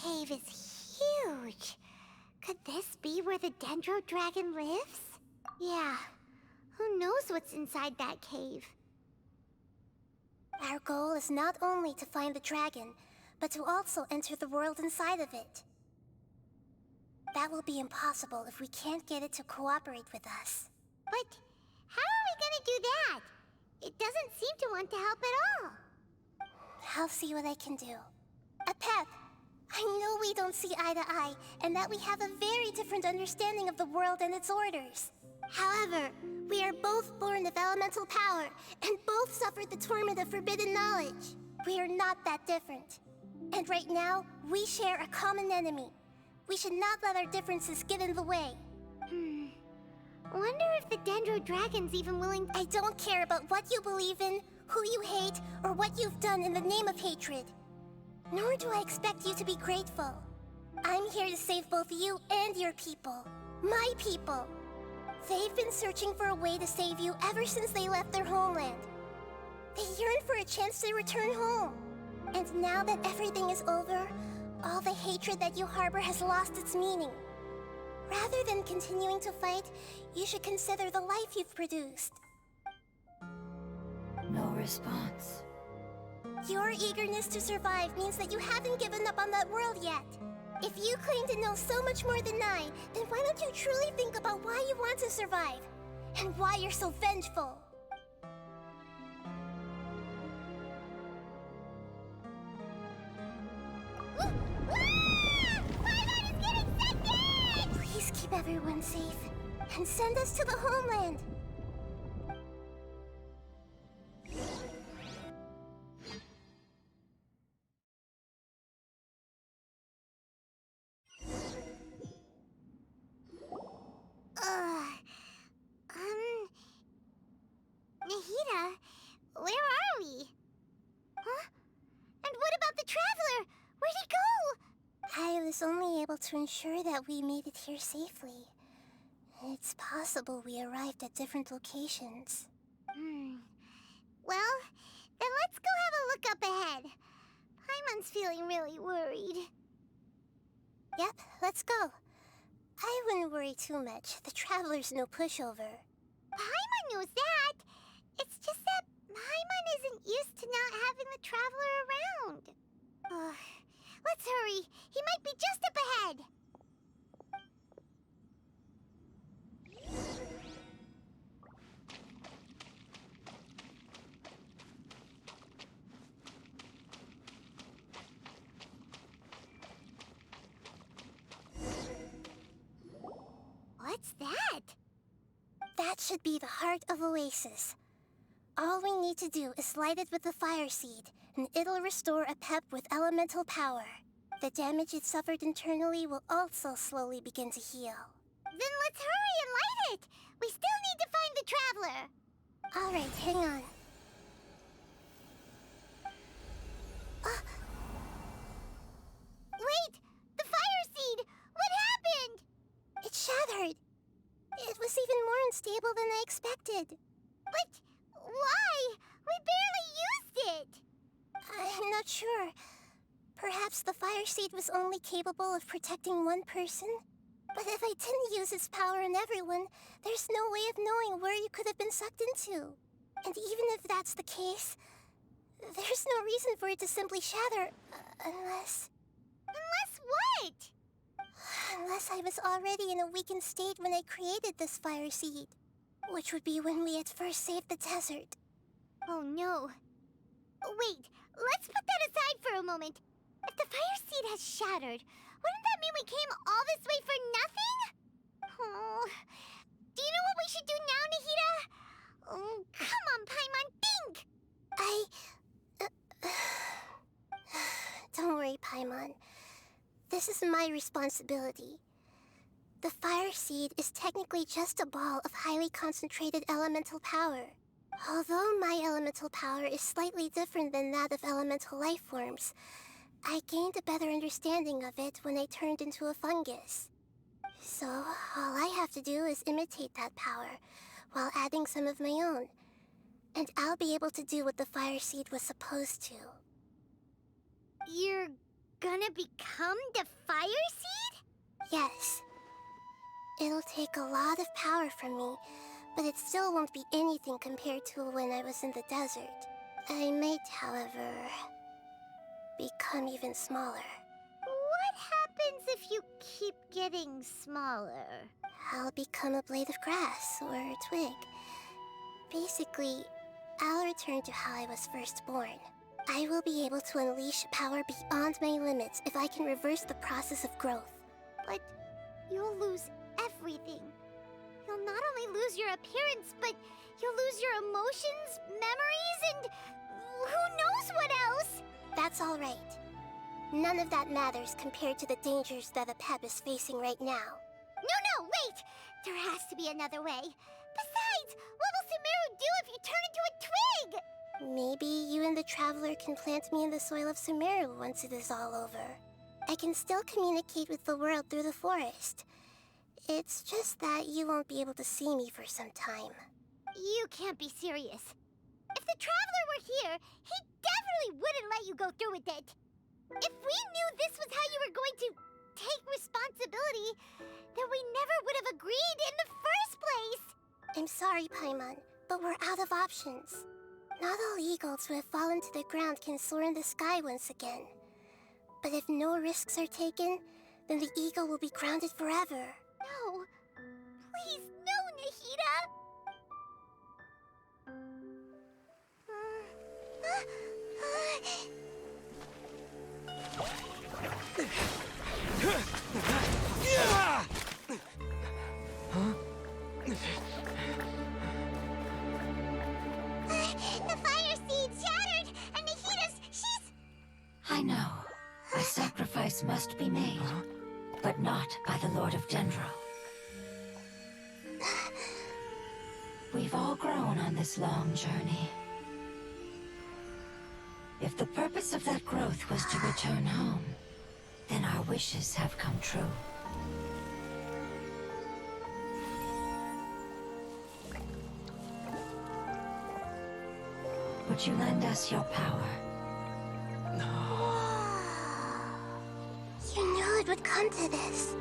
cave is huge. Could this be where the Dendro Dragon lives? Yeah, who knows what's inside that cave? Our goal is not only to find the dragon, but to also enter the world inside of it. That will be impossible if we can't get it to cooperate with us. But how are we gonna do that? It doesn't seem to want to help at all. I'll see what I can do. Apep, I know we don't see eye to eye, and that we have a very different understanding of the world and its orders. However, we are both born of elemental power, and both suffered the torment of forbidden knowledge. We are not that different. And right now, we share a common enemy. We should not let our differences get in the way. Wonder if the Dendro Dragon's even willing. I don't care about what you believe in, who you hate, or what you've done in the name of hatred. Nor do I expect you to be grateful. I'm here to save both you and your people. My people. They've been searching for a way to save you ever since they left their homeland. They yearn for a chance to return home. And now that everything is over, all the hatred that you harbor has lost its meaning. Rather than continuing to fight, you should consider the life you've produced. No response. Your eagerness to survive means that you haven't given up on that world yet. If you claim to know so much more than I, then why don't you truly think about why you want to survive? And why you're so vengeful? Please keep everyone safe, and send us to the homeland. Nahida, where are we? Huh? And what about the Traveler? Where'd he go? I was only able to ensure that we made it here safely. It's possible we arrived at different locations. Well, then let's go have a look up ahead. Paimon's feeling really worried. Yep, let's go. I wouldn't worry too much. The Traveler's no pushover. Paimon knows that. It's just that Paimon isn't used to not having the Traveler around. Let's hurry. He might be just up ahead. What's that? That should be the heart of Oasis. All we need to do is light it with the fire seed, and it'll restore Apep with elemental power. The damage it suffered internally will also slowly begin to heal. Then let's hurry and light it! We still need to find the Traveler! Alright, hang on. Wait! The fire seed! What happened? It shattered! It was even more unstable than I expected. But why? We barely used it! I'm not sure. Perhaps the fire seed was only capable of protecting one person? But if I didn't use its power on everyone, there's no way of knowing where you could have been sucked into. And even if that's the case, there's no reason for it to simply shatter, unless... Unless what? Unless I was already in a weakened state when I created this fire seed. Which would be when we had first saved the desert. Oh no. Wait, let's put that aside for a moment. If the fire seed has shattered, wouldn't that mean we came all this way for nothing? Oh, do you know what we should do now, Nahida? Oh, come on, Paimon, think! Don't worry, Paimon. This is my responsibility. The fire seed is technically just a ball of highly concentrated elemental power. Although my elemental power is slightly different than that of elemental life forms, I gained a better understanding of it when I turned into a fungus. So, all I have to do is imitate that power, while adding some of my own. And I'll be able to do what the fire seed was supposed to. You're gonna become the Fire Seed? Yes. It'll take a lot of power from me, but it still won't be anything compared to when I was in the desert. I might, however, become even smaller. What happens if you keep getting smaller? I'll become a blade of grass or a twig. Basically, I'll return to how I was first born. I will be able to unleash power beyond my limits if I can reverse the process of growth. But you'll lose everything. You'll not only lose your appearance, but you'll lose your emotions, memories, and who knows what else? That's all right. None of that matters compared to the dangers that Apep is facing right now. No, wait! There has to be another way. Besides, what will Sumeru do if you turn into a twig? Maybe you and the Traveler can plant me in the soil of Sumeru once it is all over. I can still communicate with the world through the forest. It's just that you won't be able to see me for some time. You can't be serious. If the Traveler were here, he definitely wouldn't let you go through with it. If we knew this was how you were going to take responsibility, then we never would have agreed in the first place. I'm sorry, Paimon, but we're out of options. Not all eagles who have fallen to the ground can soar in the sky once again. But if no risks are taken, then the eagle will be grounded forever. No. Please, no, Nahida! The Fire Seed shattered, and she's... I know. A sacrifice must be made, but not by the Lord of Dendro. We've all grown on this long journey. If the purpose of that growth was to return home, then our wishes have come true. Would you lend us your power? You knew it would come to this.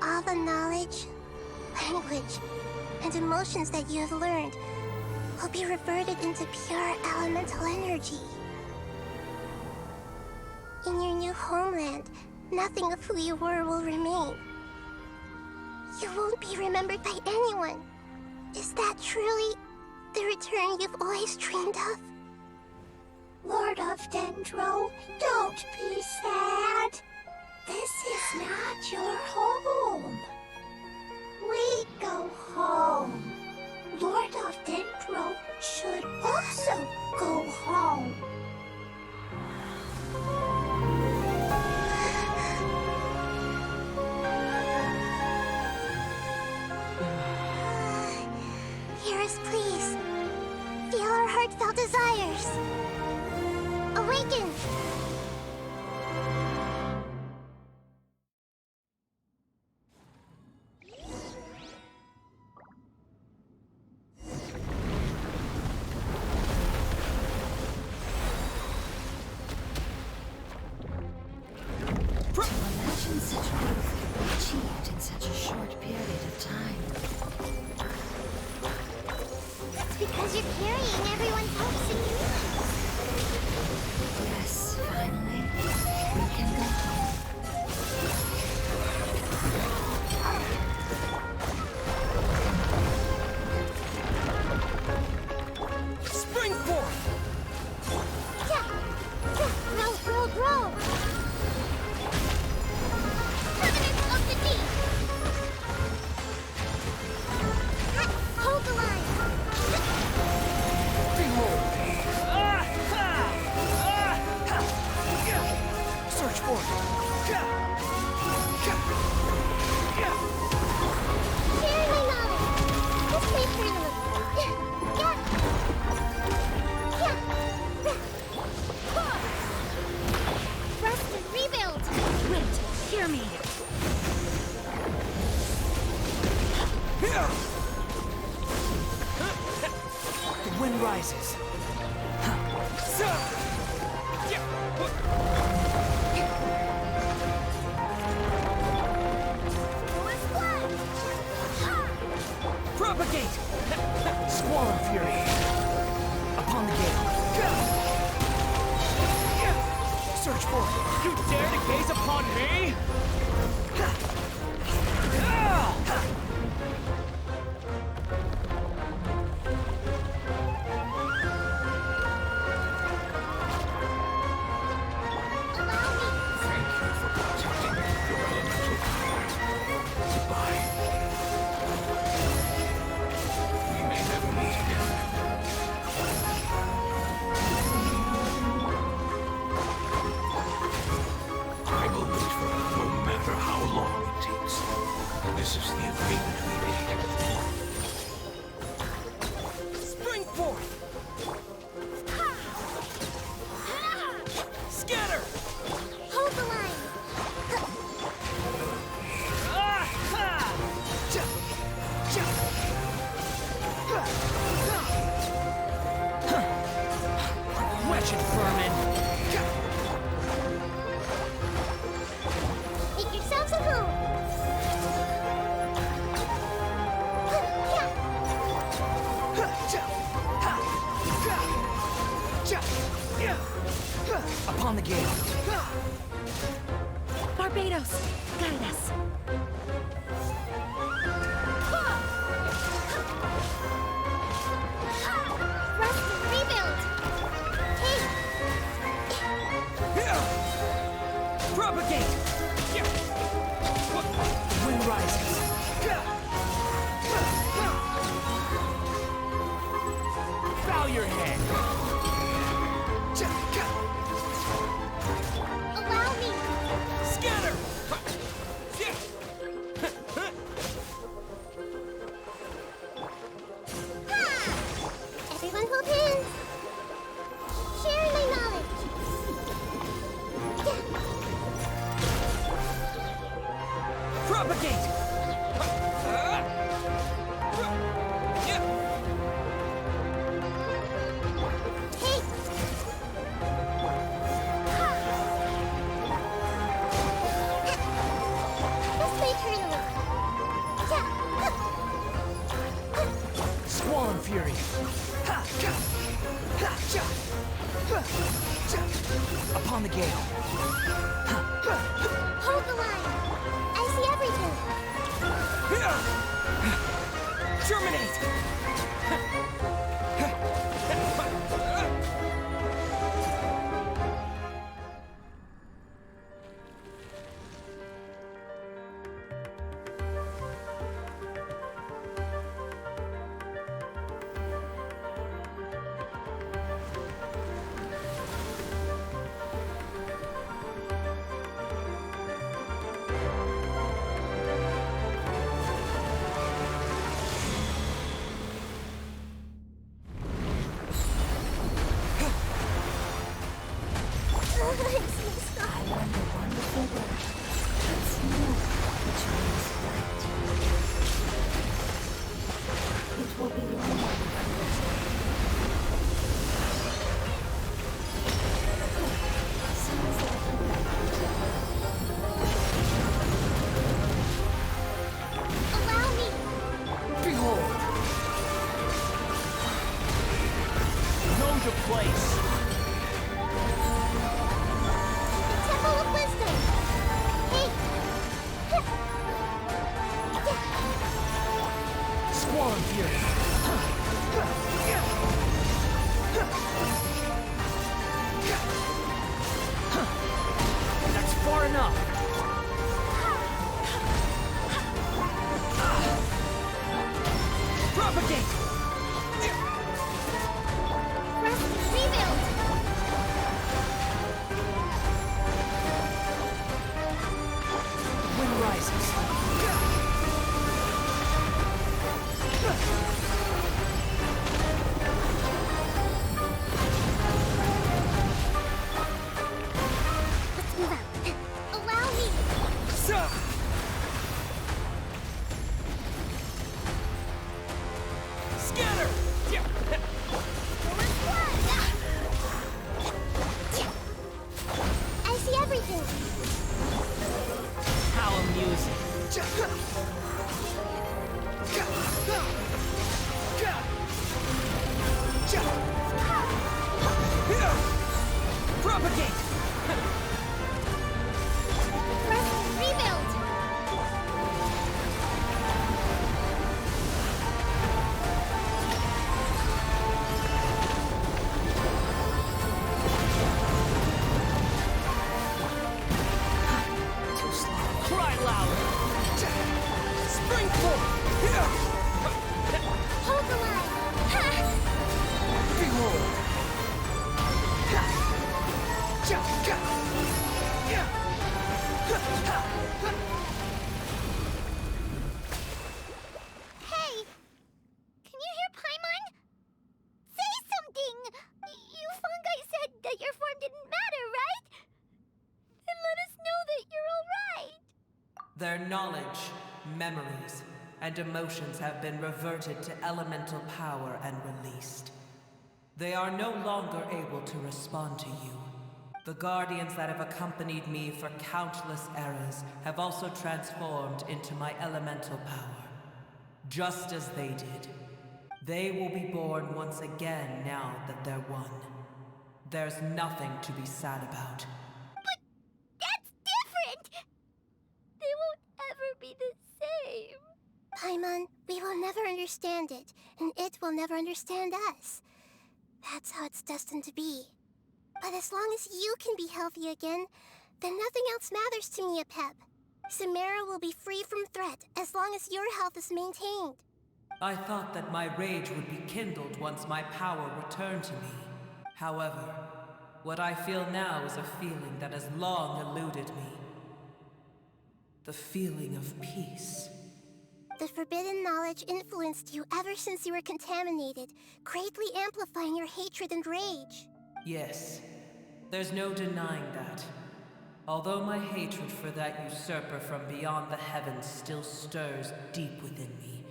All the knowledge, language, and emotions that you have learned will be reverted into pure elemental energy. In your new homeland, nothing of who you were will remain. You won't be remembered by anyone. Is that truly the return you've always dreamed of? Lord of Dendro, don't be sad. This is not your home. We go home. Lord of Dendro should also go home. Hear us, please. Feel our heartfelt desires. Awaken! Imagine such growth achieved in such a short period of time. That's because you're carrying everyone's hopes and dreams. Yes, finally, we can go home. Spring forth! Grow! Covenant of the Deep! Hold the line! Behold! Search for it! Sharing my knowledge! This way for you! Rest and rebuild! Wait, hear me. The wind rises. Propagate! Squall and fury! Upon the gate! Search for it! You dare to gaze upon me? Thank you for protecting your elemental power. Goodbye. We may never meet again. I will wait for you no matter how long it takes. This is the agreement we made. Spring forth! Scatter! Hold the line. Wretched vermin! Make yourselves at home. Upon the gate! Barbados, guide us. Rest and rebuild. Hey, Propagate! The wind rises! Bow your head. allow me. Scatter! Everyone hold hands. Sharing my knowledge. Propagate! Hey. This way, turn Squall and fury! Upon the gale! Hold the line. I see everything. Terminate! I learned a wonderful word. It's new, which means light. It will be long Sounds like a Allow me. Behold! Know your place. Temple of Wisdom. Hey. Squall and fury! That's far enough! Propagate! Rest and rebuild. Wind rises! gate! Press rebuild! Too slow. Cry louder! Spring forth! Hold the line! Ha! Behold! Hey! Can you hear Paimon? Say something! You fungi said that your form didn't matter, right? Then let us know that you're alright! Their knowledge, memories, and emotions have been reverted to elemental power and released. They are no longer able to respond to you. The guardians that have accompanied me for countless eras have also transformed into my elemental power. Just as they did. They will be born once again now that they're one. There's nothing to be sad about. But that's different! They won't ever be the same. Paimon, we will never understand it, and it will never understand us. That's how it's destined to be. But as long as you can be healthy again, then nothing else matters to me, Apep. Samara will be free from threat as long as your health is maintained. I thought that my rage would be kindled once my power returned to me. However, what I feel now is a feeling that has long eluded me. The feeling of peace. The forbidden knowledge influenced you ever since you were contaminated, greatly amplifying your hatred and rage. Yes, there's no denying that. Although my hatred for that usurper from beyond the heavens still stirs deep within me,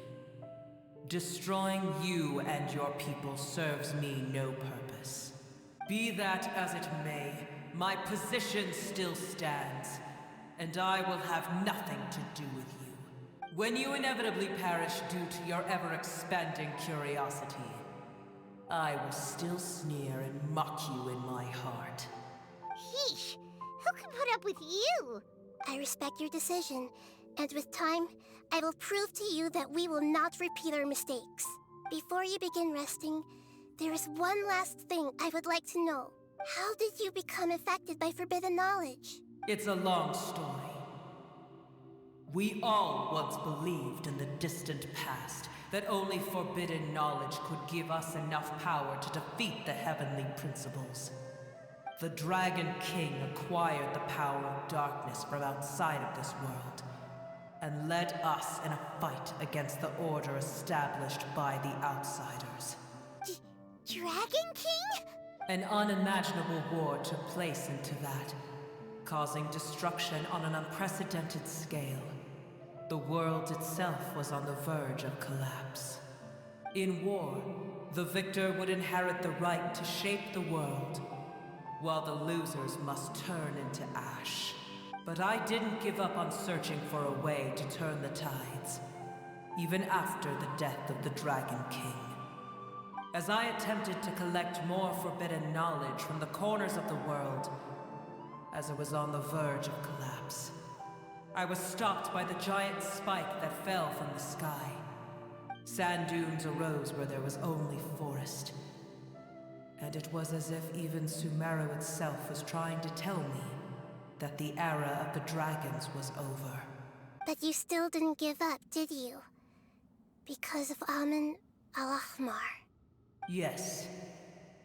destroying you and your people serves me no purpose. Be that as it may, my position still stands, and I will have nothing to do with you. When you inevitably perish due to your ever-expanding curiosity, I will still sneer and mock you in my heart. Yeesh! Who can put up with you? I respect your decision, and with time, I will prove to you that we will not repeat our mistakes. Before you begin resting, there is one last thing I would like to know. How did you become affected by forbidden knowledge? It's a long story. We all once believed in the distant past that only forbidden knowledge could give us enough power to defeat the heavenly principles. The Dragon King acquired the power of darkness from outside of this world, and led us in a fight against the order established by the outsiders. Dragon King? An unimaginable war took place into that, causing destruction on an unprecedented scale. The world itself was on the verge of collapse. In war, the victor would inherit the right to shape the world, while the losers must turn into ash. But I didn't give up on searching for a way to turn the tides, even after the death of the Dragon King. As I attempted to collect more forbidden knowledge from the corners of the world, as it was on the verge of collapse, I was stopped by the giant spike that fell from the sky. Sand dunes arose where there was only forest. And it was as if even Sumeru itself was trying to tell me that the era of the dragons was over. But you still didn't give up, did you? Because of Amun Al-Ahmar. Yes.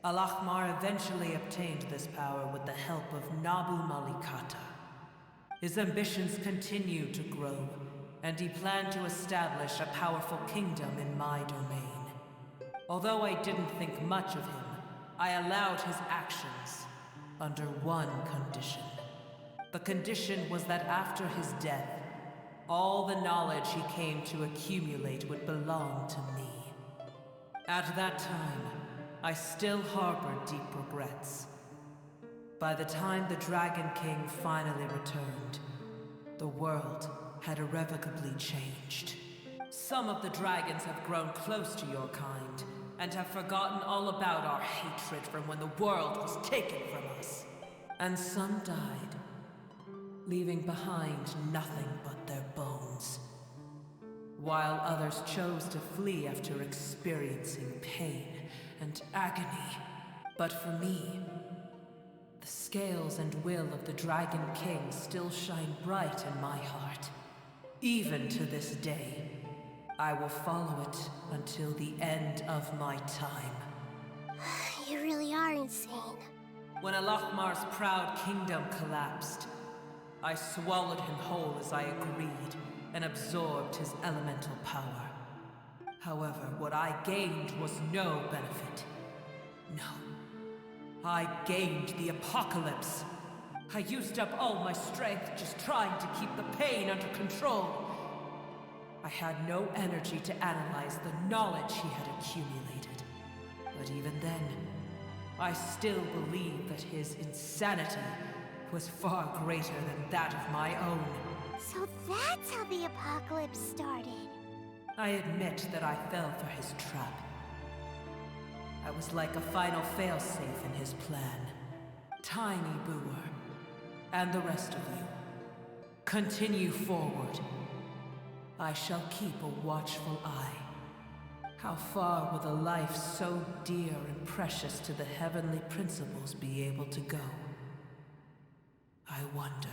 Al-Ahmar eventually obtained this power with the help of Nabu Malikata. His ambitions continued to grow, and he planned to establish a powerful kingdom in my domain. Although I didn't think much of him, I allowed his actions under one condition. The condition was that after his death, all the knowledge he came to accumulate would belong to me. At that time, I still harbored deep regrets. By the time the Dragon King finally returned, the world had irrevocably changed. Some of the dragons have grown close to your kind, and have forgotten all about our hatred from when the world was taken from us. And some died, leaving behind nothing but their bones, while others chose to flee after experiencing pain and agony. But for me, the scales and will of the Dragon King still shine bright in my heart. Even to this day, I will follow it until the end of my time. You really are insane. When Alachmar's proud kingdom collapsed, I swallowed him whole as I agreed and absorbed his elemental power. However, what I gained was no benefit. No. I gained the apocalypse. I used up all my strength just trying to keep the pain under control. I had no energy to analyze the knowledge he had accumulated. But even then, I still believe that his insanity was far greater than that of my own. So that's how the apocalypse started. I admit that I fell for his trap. I was like a final failsafe in his plan. Tiny Booer, and the rest of you, continue forward. I shall keep a watchful eye. How far will a life so dear and precious to the heavenly principles be able to go? I wonder.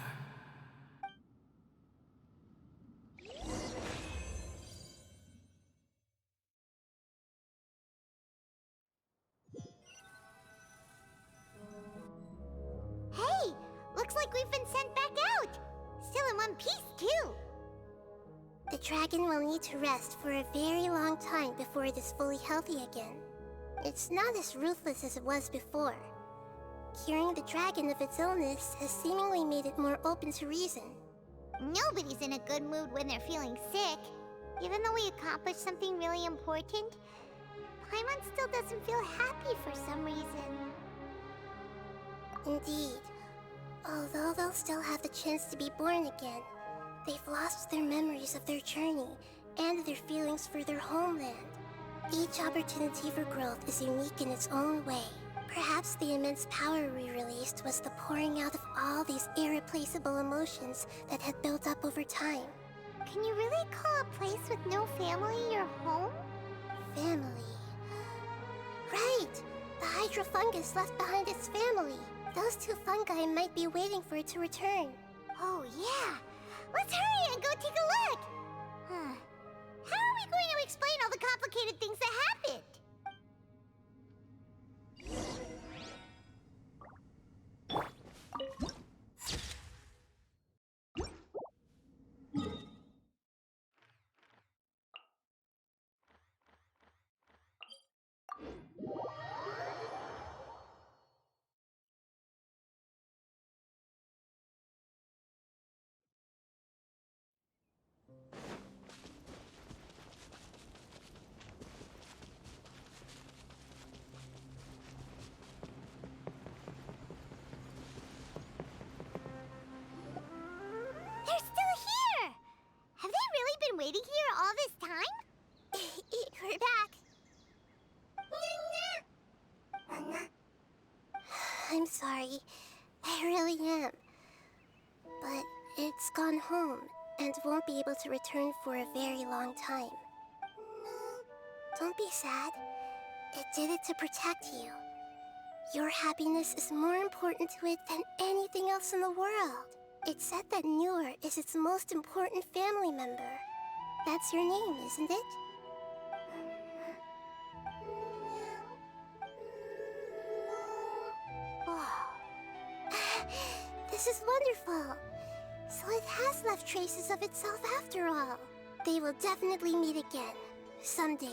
Hey! Looks like we've been sent back out! Still in one piece, too! The dragon will need to rest for a very long time before it is fully healthy again. It's not as ruthless as it was before. Curing the dragon of its illness has seemingly made it more open to reason. Nobody's in a good mood when they're feeling sick. Even though we accomplished something really important, Paimon still doesn't feel happy for some reason. Indeed. Although they'll still have the chance to be born again, they've lost their memories of their journey and their feelings for their homeland. Each opportunity for growth is unique in its own way. Perhaps the immense power we released was the pouring out of all these irreplaceable emotions that had built up over time. Can you really call a place with no family your home? Family. Right! The Hydra fungus left behind its family. Those two fungi might be waiting for it to return. Oh, yeah! Let's hurry and go take a look! Huh. How are we going to explain all the complicated things that happened? They're still here! Have they really been waiting here all this time? We're back. I'm sorry. I really am. But it's gone home and won't be able to return for a very long time. Don't be sad. It did it to protect you. Your happiness is more important to it than anything else in the world. It's said that Noor is its most important family member. That's your name, isn't it? Oh. This is wonderful. So it has left traces of itself after all. They will definitely meet again, someday.